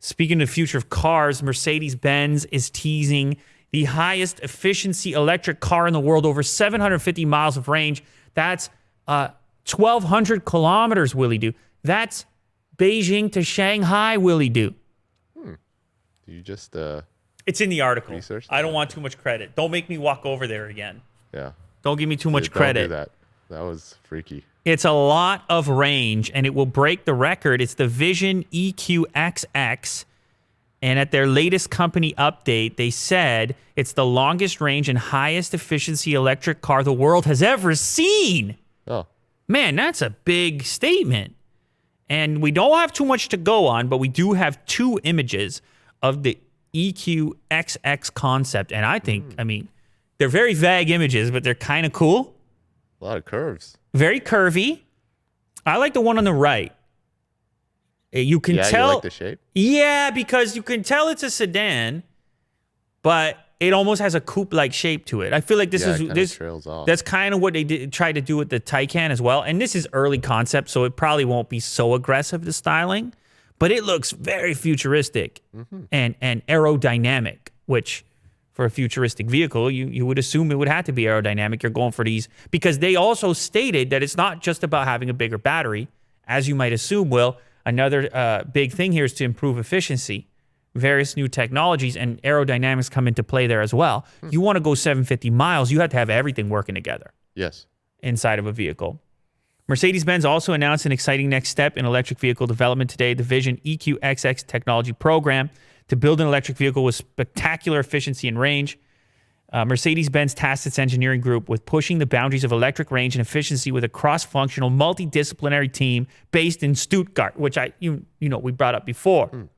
Speaking of the future of cars, Mercedes-Benz is teasing the highest efficiency electric car in the world, over 750 miles of range. That's 1,200 kilometers, Willie do. That's Beijing to Shanghai, Willie do. You just it's in the article. researched I don't want too much credit. Don't make me walk over there again. Yeah. Don't give me too much Dude, credit. Don't do that. That was freaky. It's a lot of range, and it will break the record. It's the Vision EQXX, and at their latest company update, they said it's the longest range and highest efficiency electric car the world has ever seen. Oh. Man, that's a big statement. And we don't have too much to go on, but we do have 2 images of the EQXX concept, and I think, I mean, they're very vague images, but they're kind of cool. A lot of curves. Very curvy. I like the one on the right. You can tell. You like the shape? Yeah, because you can tell it's a sedan, but it almost has a coupe-like shape to it. I feel like this trails off. that's kind of what they tried to do with the Taycan as well. And this is early concept, so it probably won't be so aggressive, the styling, but it looks very futuristic and aerodynamic, which for a futuristic vehicle, you would assume it would have to be aerodynamic. You're going for these because they also stated that it's not just about having a bigger battery, as you might assume, Will. Another big thing here is to improve efficiency. Various new technologies and aerodynamics come into play there as well. You want to go 750 miles, you have to have everything working together. Yes. Inside of a vehicle. Mercedes-Benz also announced an exciting next step in electric vehicle development today, the Vision EQXX technology program to build an electric vehicle with spectacular efficiency and range. Mercedes-Benz tasked its engineering group with pushing the boundaries of electric range and efficiency with a cross-functional, multidisciplinary team based in Stuttgart, which we brought up before.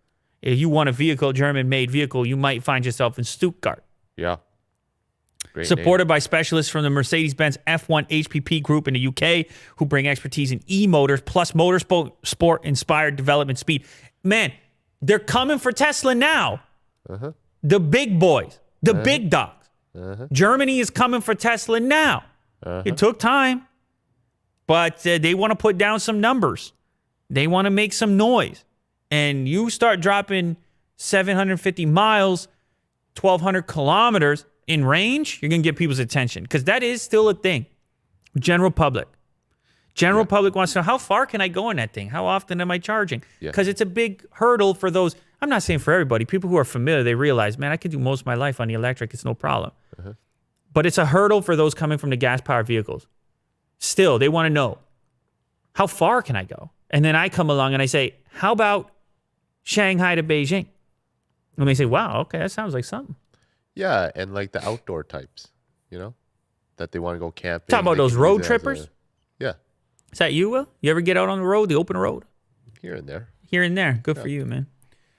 If you want a vehicle, German-made vehicle, you might find yourself in Stuttgart. Yeah. Great Supported name. by specialists from the Mercedes-Benz F1 HPP group in the UK, who bring expertise in e-motors plus motorsport-inspired development speed. Man, they're coming for Tesla now. The big boys, the big dogs. Germany is coming for Tesla now. It took time, but they want to put down some numbers. They want to make some noise. And you start dropping 750 miles, 1,200 kilometers in range, you're going to get people's attention because that is still a thing. General public. General public wants to know, how far can I go in that thing? How often am I charging? Because it's a big hurdle for those. I'm not saying for everybody. People who are familiar, they realize, man, I could do most of my life on the electric. It's no problem. But it's a hurdle for those coming from the gas-powered vehicles. Still, they want to know, how far can I go? And then I come along and I say, how about Shanghai to Beijing? And they say, wow, okay, that sounds like something. Yeah, and like the outdoor types, that they want to go camping. Talk about those road trippers? Yeah. Is that you, Will? You ever get out on the road, the open road? Here and there. Here and there. Good for you, man.